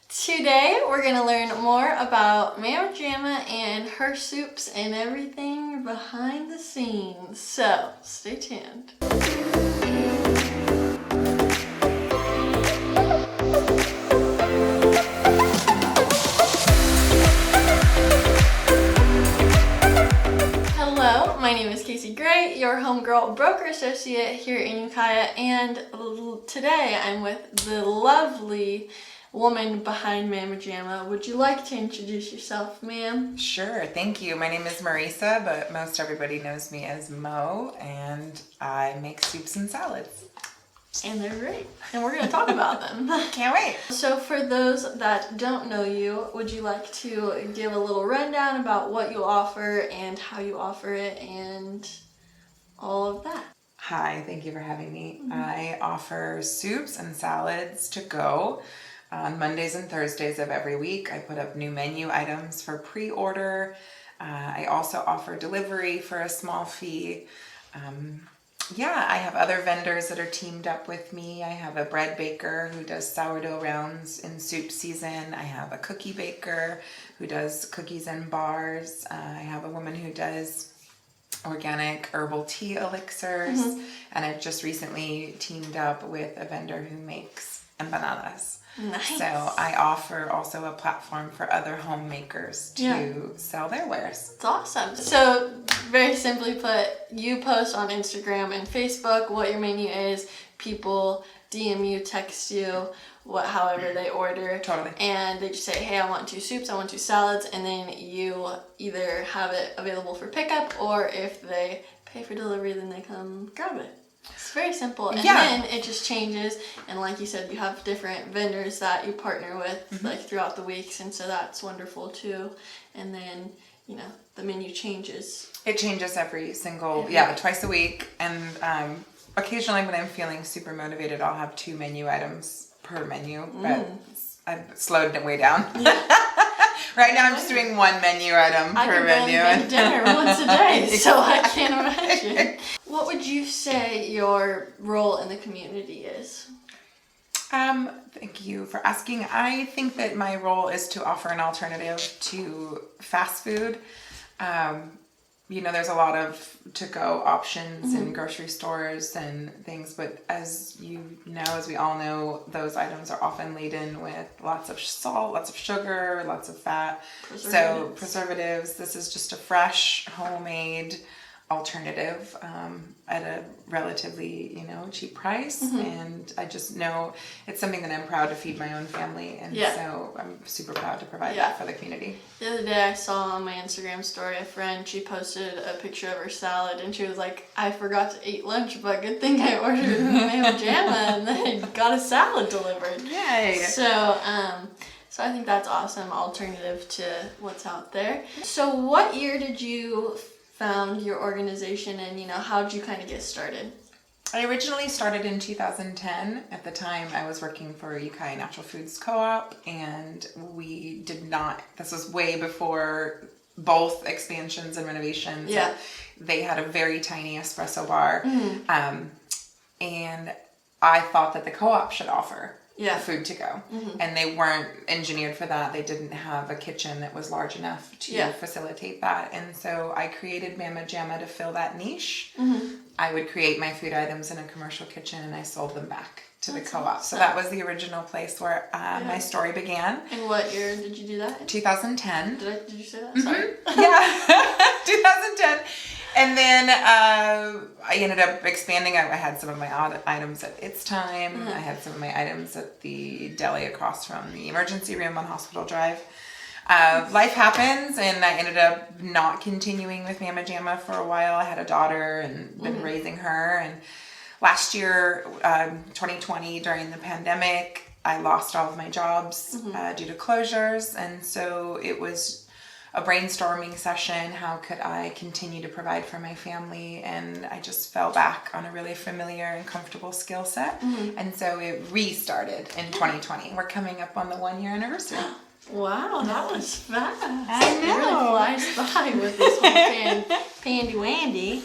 Today we're going to learn more about Mama Jama and her soups and everything behind the scenes. So, stay tuned. Hello, my name is Kasie Gray, your homegirl broker associate here in Ukiah, and today I'm with the lovely woman behind Mama Jama. Would you like to introduce yourself, ma'am? Sure, thank you. My name is Maurica, but most everybody knows me as Mo, and I make soups and salads. And they're great, and we're going to talk about them. Can't wait. So for those that don't know you, would you like to give a little rundown about what you offer and how you offer it and all of that? Hi, thank you for having me. I offer soups and salads to go. On Mondays and Thursdays of every week, I put up new menu items for pre-order. I also offer delivery for a small fee. I have other vendors that are teamed up with me. I have a bread baker who does sourdough rounds in soup season. I have a cookie baker who does cookies and bars. I have a woman who does organic herbal tea elixirs. And I've just recently teamed up with a vendor who makes empanadas. Nice. So I offer also a platform for other homemakers to sell their wares. It's awesome. So very simply put, you post on Instagram and Facebook what your menu is. People DM you, text you, however they order. Totally. And they just say, hey, I want 2 soups, I want 2 salads, and then you either have it available for pickup, or if they pay for delivery, then they come grab it. It's very simple. And then it just changes, and like you said, you have different vendors that you partner with like throughout the weeks, and so that's wonderful too. And then, you know, the menu changes. It changes every single, twice a week. And occasionally when I'm feeling super motivated, I'll have 2 menu items per menu, but I've slowed it way down. Right now I'm just doing 1 menu item per menu. I can dinner once a day, so I can't imagine. What would you say your role in the community is? Thank you for asking. I think that my role is to offer an alternative to fast food. There's a lot of to-go options in grocery stores and things, but as we all know, those items are often laden with lots of salt, lots of sugar, lots of fat. So preservatives. This is just a fresh, homemade alternative at a relatively, cheap price. And I just know it's something that I'm proud to feed my own family. And so I'm super proud to provide that for the community. The other day I saw on my Instagram story a friend, she posted a picture of her salad and she was like, I forgot to eat lunch, but good thing I ordered Mama Jama and then got a salad delivered. Yay! So I think that's awesome alternative to what's out there. So what year did you found your organization, and how did you kind of get started? I originally started in 2010. At the time I was working for Ukiah Natural Foods Co-op, and this was way before both expansions and renovations. Yeah. They had a very tiny espresso bar. And I thought that the co-op should offer food to go. And they weren't engineered for that. They didn't have a kitchen that was large enough to facilitate that. And so I created Mama Jama to fill that niche. I would create my food items in a commercial kitchen and I sold them back to the co-op. Awesome. So that was the original place where my story began. And what year did you do that? 2010. Did you say that? Sorry. Yeah, 2010. And then I ended up expanding. I had some of my odd items at It's Time. I had some of my items at the deli across from the emergency room on Hospital Drive. Life happens, and I ended up not continuing with Mama Jama for a while. I had a daughter and been raising her. And last year, 2020, during the pandemic, I lost all of my jobs due to closures. And so it was a brainstorming session. How could I continue to provide for my family? And I just fell back on a really familiar and comfortable skill set. And so it restarted in 2020. We're coming up on the 1-year anniversary. Wow, that was fast. I know. It really flies by with this whole pandy-wandy.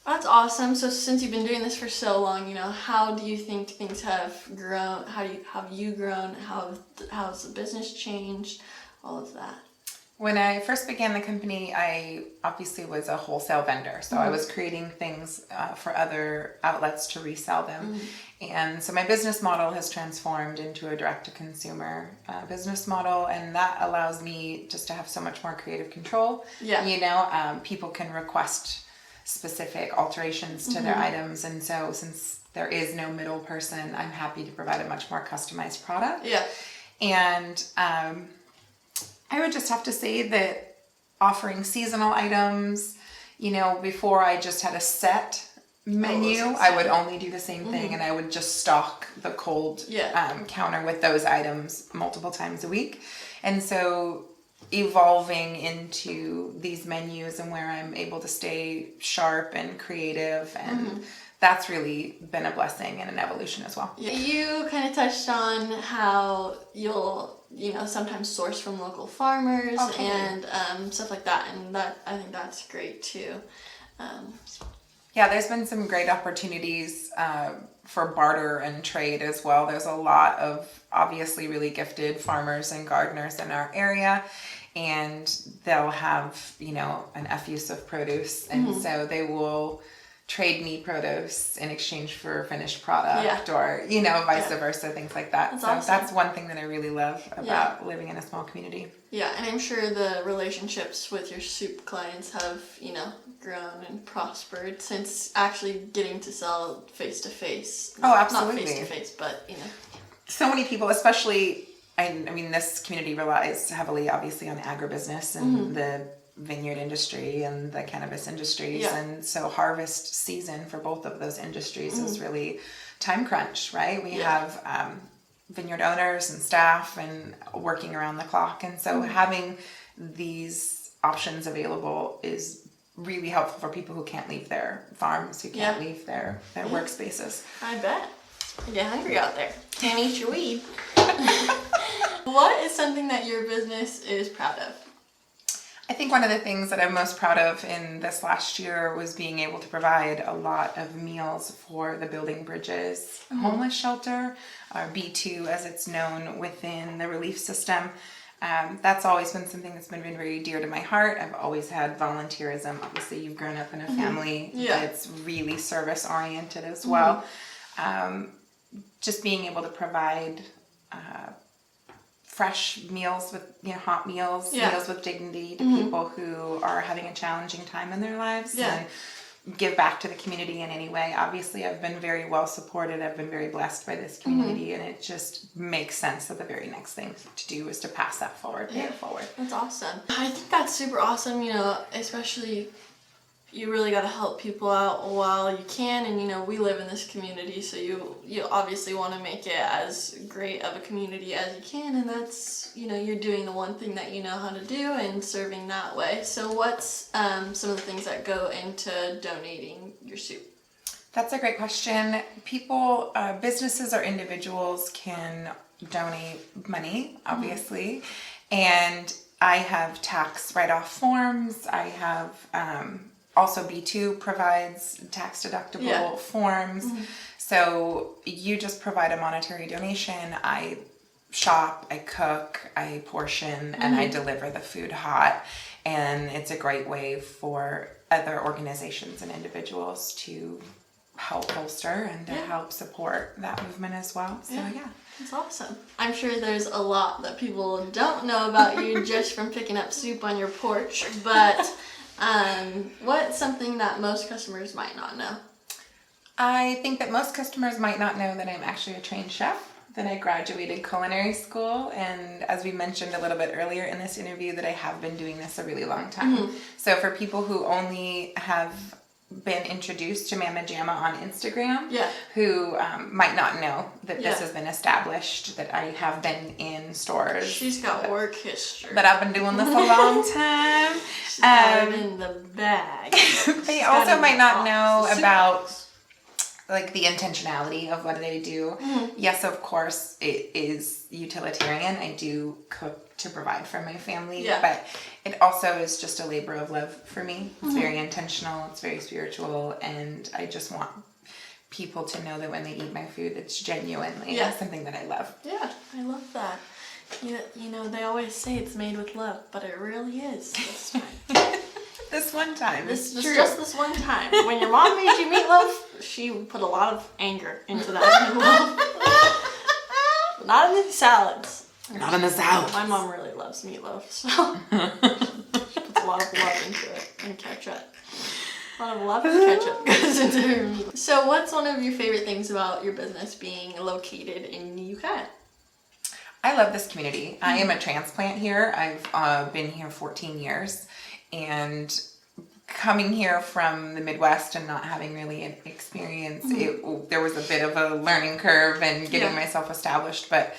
That's awesome. So since you've been doing this for so long, how do you think things have grown? Have you grown? How's the business changed? All of that. When I first began the company, I obviously was a wholesale vendor. So I was creating things for other outlets to resell them. And so my business model has transformed into a direct-to-consumer business model. And that allows me just to have so much more creative control. Yeah. People can request specific alterations to their items. And so since there is no middle person, I'm happy to provide a much more customized product. Yeah. And I would just have to say that offering seasonal items, before I just had a set menu, I would only do the same thing and I would just stock the cold counter with those items multiple times a week. And so evolving into these menus and where I'm able to stay sharp and creative, and that's really been a blessing and an evolution as well. You kind of touched on how you'll sometimes source from local farmers and stuff like that, and I think that's great too. Yeah, there's been some great opportunities for barter and trade as well. There's a lot of obviously really gifted farmers and gardeners in our area, and they'll have, an effuse of produce, and so they will trade me produce in exchange for finished product or, vice versa, things like that. That's so awesome. That's one thing that I really love about living in a small community. Yeah, and I'm sure the relationships with your soup clients have, grown and prospered since actually getting to sell face to face. Oh, absolutely. Not face to face, but, So many people, especially, this community relies heavily, obviously, on agribusiness and the vineyard industry and the cannabis industries, and so harvest season for both of those industries is really time crunch, right? We have vineyard owners and staff and working around the clock, and so having these options available is really helpful for people who can't leave their farms, who can't leave their workspaces. I bet. You get hungry out there. Can't eat your weed. What is something that your business is proud of? I think one of the things that I'm most proud of in this last year was being able to provide a lot of meals for the Building Bridges homeless shelter, or B2 as it's known within the relief system. That's always been something that's been very dear to my heart. I've always had volunteerism. Obviously, you've grown up in a family that's really service oriented as well. Just being able to provide fresh meals with, hot meals, meals with dignity to people who are having a challenging time in their lives, and give back to the community in any way. Obviously, I've been very well supported. I've been very blessed by this community, and it just makes sense that the very next thing to do is to pass that forward, pay it forward. That's awesome. I think that's super awesome, especially you really got to help people out while you can, and we live in this community, so you obviously want to make it as great of a community as you can, and that's you're doing the one thing that you know how to do and serving that way. So what's some of the things that go into donating your soup? That's a great question. People, businesses or individuals can donate money, obviously, and I have tax write-off forms. I have also, B2 provides tax deductible forms. So you just provide a monetary donation. I shop, I cook, I portion, and I deliver the food hot. And it's a great way for other organizations and individuals to help bolster and to help support that movement as well. So That's awesome. I'm sure there's a lot that people don't know about you just from picking up soup on your porch, but what's something that most customers might not know? I think that most customers might not know that I'm actually a trained chef, that I graduated culinary school, and as we mentioned a little bit earlier in this interview, that I have been doing this a really long time. So for people who only have been introduced to Mama Jama on Instagram, who might not know that this has been established, that I have been in stores. She's got work history. That I've been doing this a long time. She's got it in the bag. They also might not know about like the intentionality of what they do. Yes, of course, it is utilitarian. I do cook to provide for my family, but it also is just a labor of love for me. It's very intentional. It's very spiritual, and I just want people to know that when they eat my food, it's genuinely something that I love. Yeah, I love that. You know, they always say it's made with love, but it really is this time. This one time. Just this one time. When your mom made you meatloaf, she put a lot of anger into that meatloaf. Not in the salads. Not in the salad. My mom really loves meatloaf, so she puts a lot of love into it, and ketchup. A lot of love and ketchup goes into her meatloaf. So what's one of your favorite things about your business being located in Ukiah? I love this community. I am a transplant here. I've been here 14 years, and coming here from the Midwest and not having really an experience, there was a bit of a learning curve and getting myself established, but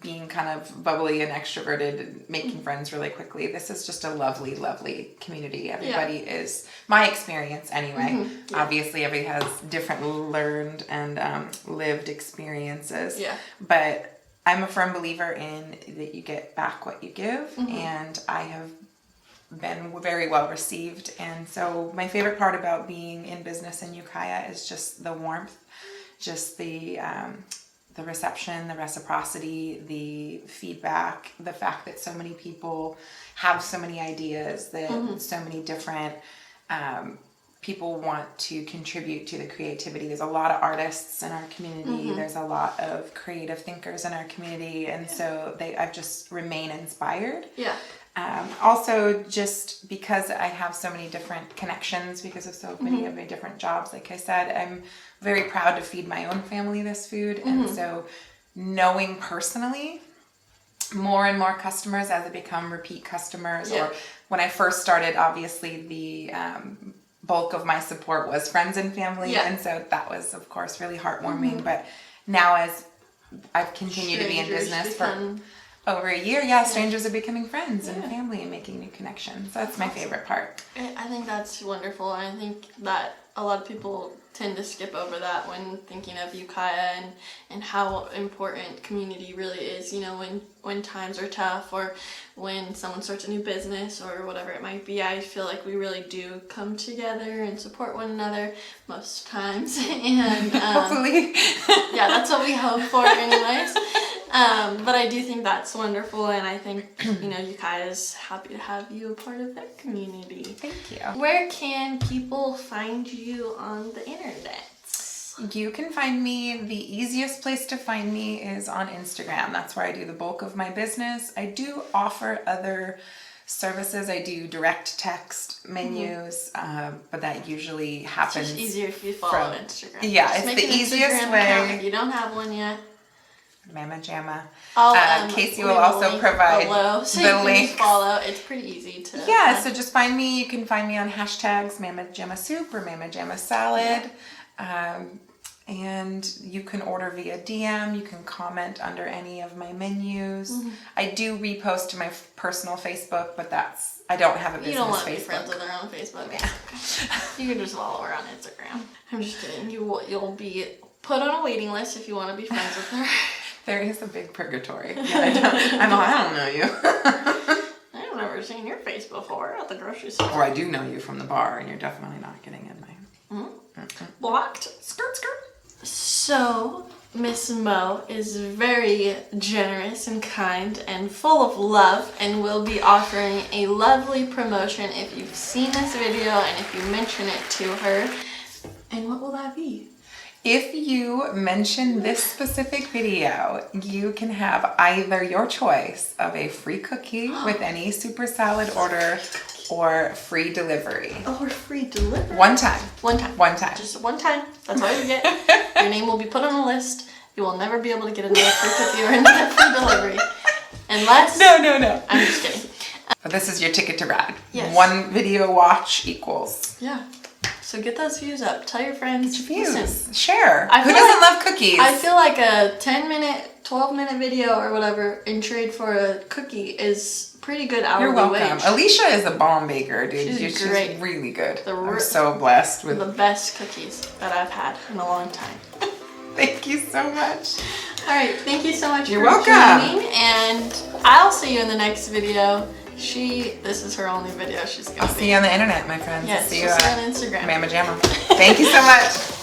being kind of bubbly and extroverted and making friends really quickly. This is just a lovely, lovely community. Everybody is, my experience anyway. Obviously, everybody has different learned and lived experiences. But I'm a firm believer in that you get back what you give, and I have been very well received. And so my favorite part about being in business in Ukiah is just the warmth, just the reception, the reciprocity, the feedback, the fact that so many people have so many ideas, that so many different people want to contribute to the creativity. There's a lot of artists in our community. There's a lot of creative thinkers in our community. And so I've just remain inspired. Also, just because I have so many different connections, because of so many of my different jobs, like I said, I'm very proud to feed my own family this food. And so knowing personally more and more customers as they become repeat customers, or when I first started, obviously the bulk of my support was friends and family. And so that was, of course, really heartwarming. But now as I've continued to be in business for over a year, strangers are becoming friends and family and making new connections. So that's my favorite part. I think that's wonderful. And I think that a lot of people tend to skip over that when thinking of Ukiah and how important community really is, you know, when times are tough or when someone starts a new business or whatever it might be. I feel like we really do come together and support one another most times. And hopefully. That's what we hope for anyways. But I do think that's wonderful, and I think, you know, Ukiah is happy to have you a part of their community. Thank you. Where can people find you on the internet? You can find me, the easiest place to find me is on Instagram. That's where I do the bulk of my business. I do offer other services. I do direct text menus, but that usually happens. It's just easier if you follow Instagram. Yeah, just it's the easiest way. If you don't have one yet. Mama Jama. Kasie will also provide below, so the link. Follow. It's pretty easy to. Yeah, so just find me. You can find me on hashtags Mama Jama Soup or Mama Jama Salad. And you can order via DM. You can comment under any of my menus. I do repost to my personal Facebook, but I don't have a business Facebook. You don't want to be friends with her on Facebook. Yeah. You can just follow her on Instagram. I'm just kidding. You'll be put on a waiting list if you want to be friends with her. There is a big purgatory. Yeah, I don't know you. I've never seen your face before at the grocery store. Or I do know you from the bar, and you're definitely not getting in my... Blocked. Skirt. So, Miss Mo is very generous and kind and full of love, and will be offering a lovely promotion if you've seen this video and if you mention it to her. And what will that be? If you mention this specific video, you can have either your choice of a free cookie with any super salad order or free delivery. Oh, or free delivery? One time. Just one time. That's all you get. Your name will be put on a list. You will never be able to get another free cookie or another free delivery. Unless... No. I'm just kidding. But this is your ticket to ride. Yes. One video watch equals... Yeah. So get those views up. Tell your friends. Get your views. Listen, Share. Who doesn't love cookies? I feel like a 10-minute, 12-minute video or whatever in trade for a cookie is pretty good hourly You're welcome. wage. Alicia is a bomb baker, dude. She's great. She's really good. I'm so blessed with the best cookies that I've had in a long time. Thank you so much. All right, thank you so much You're for welcome. joining, and I'll see you in the next video. This is her only video she's gonna I'll see you on the internet, my friends. Yes, see you on Instagram. Mama Jama. Thank you so much.